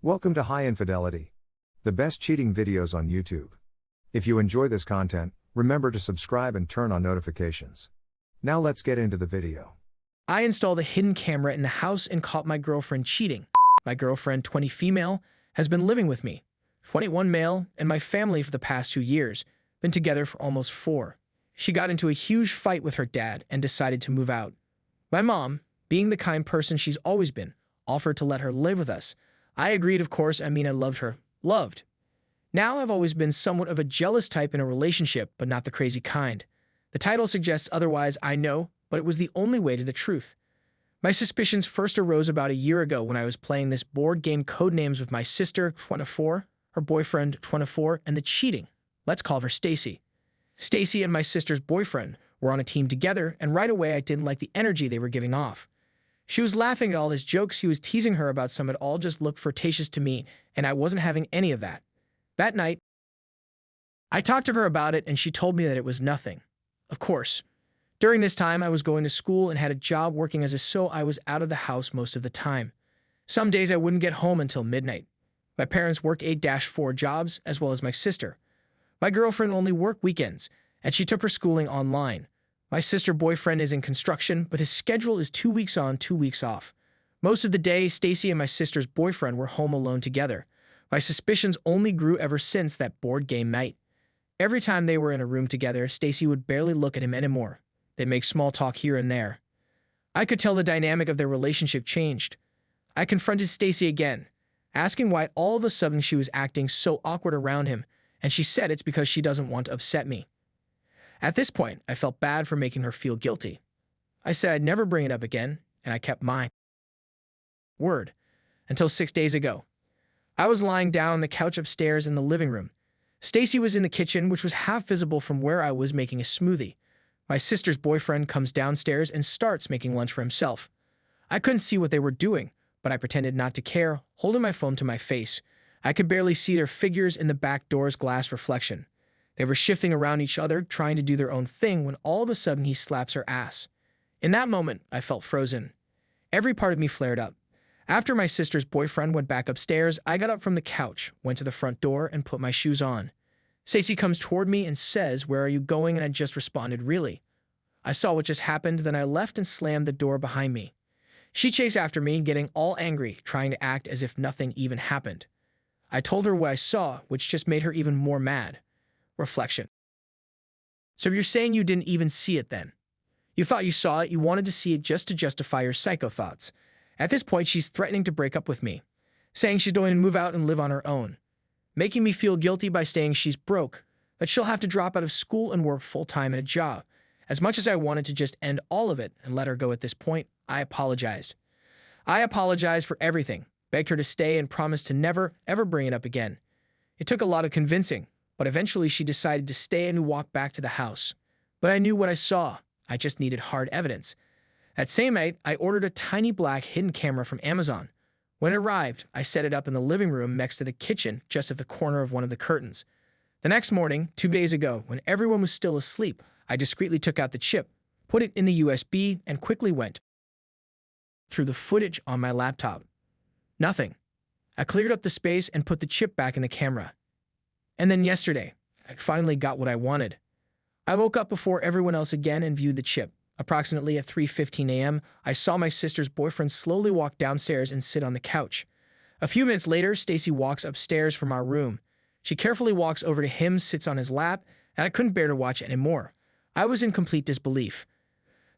Welcome to High Infidelity, the best cheating videos on YouTube. If you enjoy this content, remember to subscribe and turn on notifications. Now let's get into the video. I installed a hidden camera in the house and caught my girlfriend cheating. My girlfriend, 20 female, has been living with me, 21 male, and my family for the past 2 years, been together for almost 4. She got into a huge fight with her dad and decided to move out. My mom, being the kind person she's always been, offered to let her live with us. I agreed, of course. I loved her. Loved. Now I've always been somewhat of a jealous type in a relationship, but not the crazy kind. The title suggests otherwise, I know, but it was the only way to the truth. My suspicions first arose about a year ago when I was playing this board game Codenames with my sister, 24, her boyfriend, 24, and the cheating. Let's call her Stacy. Stacy and my sister's boyfriend were on a team together, and right away I didn't like the energy they were giving off. She was laughing at all his jokes, he was teasing her about some, it all just looked flirtatious to me, and I wasn't having any of that. That night, I talked to her about it, and she told me that it was nothing. Of course. During this time, I was going to school and had a job working as a so I was out of the house most of the time. Some days I wouldn't get home until midnight. My parents work 8-4 jobs, as well as my sister. My girlfriend only worked weekends, and she took her schooling online. My sister boyfriend is in construction, but his schedule is 2 weeks on, 2 weeks off. Most of the day, Stacy and my sister's boyfriend were home alone together. My suspicions only grew ever since that board game night. Every time they were in a room together, Stacy would barely look at him anymore. They'd make small talk here and there. I could tell the dynamic of their relationship changed. I confronted Stacy again, asking why all of a sudden she was acting so awkward around him, and she said it's because she doesn't want to upset me. At this point, I felt bad for making her feel guilty. I said I'd never bring it up again, and I kept my word. Until 6 days ago. I was lying down on the couch upstairs in the living room. Stacy was in the kitchen, which was half visible from where I was making a smoothie. My sister's boyfriend comes downstairs and starts making lunch for himself. I couldn't see what they were doing, but I pretended not to care, holding my phone to my face. I could barely see their figures in the back door's glass reflection. They were shifting around each other, trying to do their own thing, when all of a sudden he slaps her ass. In that moment, I felt frozen. Every part of me flared up. After my sister's boyfriend went back upstairs, I got up from the couch, went to the front door, and put my shoes on. Stacy comes toward me and says, "Where are you going?" And I just responded, "Really?" I saw what just happened, then I left and slammed the door behind me. She chased after me, getting all angry, trying to act as if nothing even happened. I told her what I saw, which just made her even more mad. Reflection. So you're saying you didn't even see it then? You thought you saw it, you wanted to see it just to justify your psycho thoughts. At this point, she's threatening to break up with me, saying she's going to move out and live on her own, making me feel guilty by saying she's broke, that she'll have to drop out of school and work full-time at a job. As much as I wanted to just end all of it and let her go at this point, I apologized. I apologized for everything, begged her to stay, and promised to never, ever bring it up again. It took a lot of convincing, but eventually she decided to stay and walk back to the house. But I knew what I saw. I just needed hard evidence. That same night, I ordered a tiny black hidden camera from Amazon. When it arrived, I set it up in the living room next to the kitchen, just at the corner of one of the curtains. The next morning, 2 days ago, when everyone was still asleep, I discreetly took out the chip, put it in the USB, and quickly went through the footage on my laptop. Nothing. I cleared up the space and put the chip back in the camera. And then yesterday, I finally got what I wanted. I woke up before everyone else again and viewed the chip. Approximately at 3:15 a.m., I saw my sister's boyfriend slowly walk downstairs and sit on the couch. A few minutes later, Stacy walks upstairs from our room. She carefully walks over to him, sits on his lap, and I couldn't bear to watch anymore. I was in complete disbelief.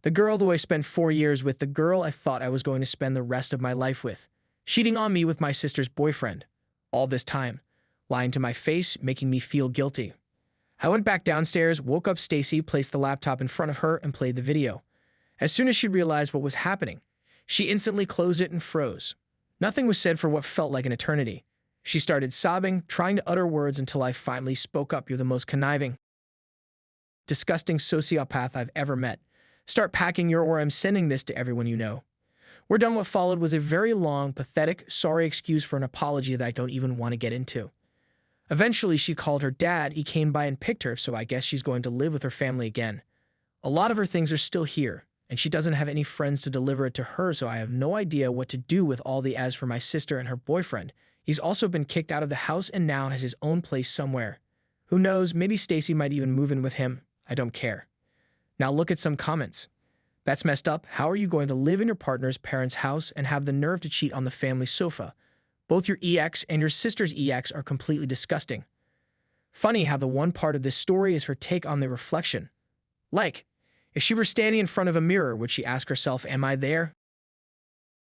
The girl who I spent 4 years with, the girl I thought I was going to spend the rest of my life with, cheating on me with my sister's boyfriend. All this time. Lying to my face, making me feel guilty. I went back downstairs, woke up Stacy, placed the laptop in front of her, and played the video. As soon as she realized what was happening, she instantly closed it and froze. Nothing was said for what felt like an eternity. She started sobbing, trying to utter words until I finally spoke up. "You're the most conniving, disgusting sociopath I've ever met. Start packing or I'm sending this to everyone you know." We're done. What followed was a very long, pathetic, sorry excuse for an apology that I don't even want to get into. Eventually, she called her dad. He came by and picked her, so I guess she's going to live with her family again. A lot of her things are still here, and she doesn't have any friends to deliver it to her, so I have no idea what to do with all the as for my sister and her boyfriend. He's also been kicked out of the house and now has his own place somewhere. Who knows, maybe Stacy might even move in with him. I don't care. Now look at some comments. That's messed up. How are you going to live in your partner's parents' house and have the nerve to cheat on the family sofa? Both your EX and your sister's EX are completely disgusting. Funny how the one part of this story is her take on the reflection. Like, if she were standing in front of a mirror, would she ask herself, am I there?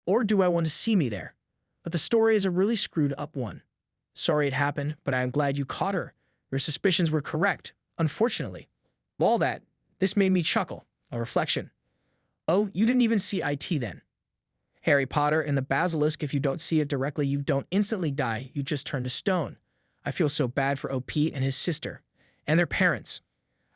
Or do I want to see me there? But the story is a really screwed up one. Sorry it happened, but I am glad you caught her. Your suspicions were correct, unfortunately. All that, this made me chuckle. A reflection. Oh, you didn't even see IT then. Harry Potter and the Basilisk, if you don't see it directly, you don't instantly die, you just turn to stone. I feel so bad for OP and his sister. And their parents.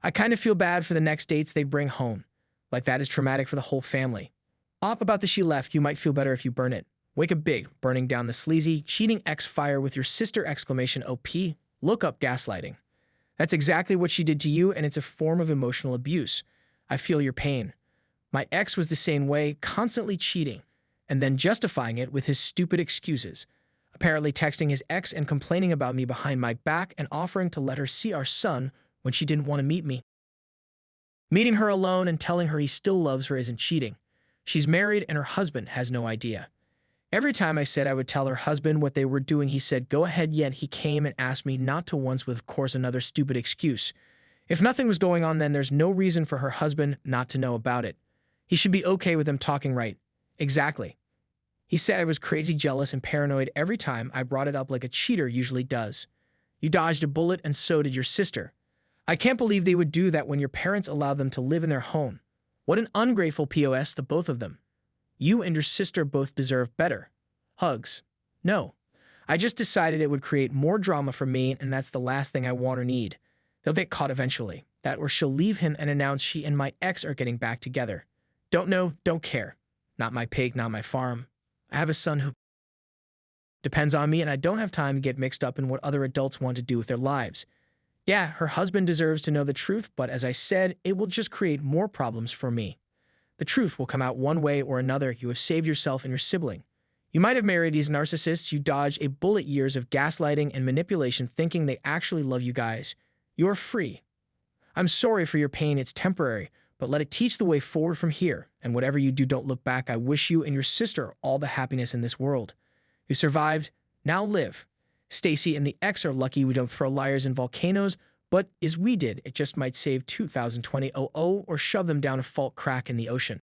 I kind of feel bad for the next dates they bring home. Like that is traumatic for the whole family. Op about the she left, you might feel better if you burn it. Wake up big, burning down the sleazy, cheating ex fire with your sister exclamation OP. Look up gaslighting. That's exactly what she did to you, and it's a form of emotional abuse. I feel your pain. My ex was the same way, constantly cheating, and then justifying it with his stupid excuses. Apparently texting his ex and complaining about me behind my back and offering to let her see our son when she didn't want to meet me. Meeting her alone and telling her he still loves her isn't cheating. She's married and her husband has no idea. Every time I said I would tell her husband what they were doing, he said, go ahead, yet he came and asked me not to once with, of course, another stupid excuse. If nothing was going on, then there's no reason for her husband not to know about it. He should be okay with them talking, right? Exactly. He said I was crazy jealous and paranoid every time I brought it up like a cheater usually does. You dodged a bullet and so did your sister. I can't believe they would do that when your parents allowed them to live in their home. What an ungrateful POS, the both of them. You and your sister both deserve better. Hugs. No. I just decided it would create more drama for me, and that's the last thing I want or need. They'll get caught eventually. That or she'll leave him and announce she and my ex are getting back together. Don't know, don't care. Not my pig, not my farm. I have a son who depends on me, and I don't have time to get mixed up in what other adults want to do with their lives. Yeah, her husband deserves to know the truth, but as I said, it will just create more problems for me. The truth will come out one way or another. You have saved yourself and your sibling. You might have married these narcissists. You dodged a bullet, years of gaslighting and manipulation, thinking they actually love you guys. You're free. I'm sorry for your pain. It's temporary, but let it teach the way forward from here. And whatever you do, don't look back. I wish you and your sister all the happiness in this world. You survived. Now live. Stacy and the ex are lucky we don't throw liars in volcanoes, but as we did, it just might save 2020 or shove them down a fault crack in the ocean.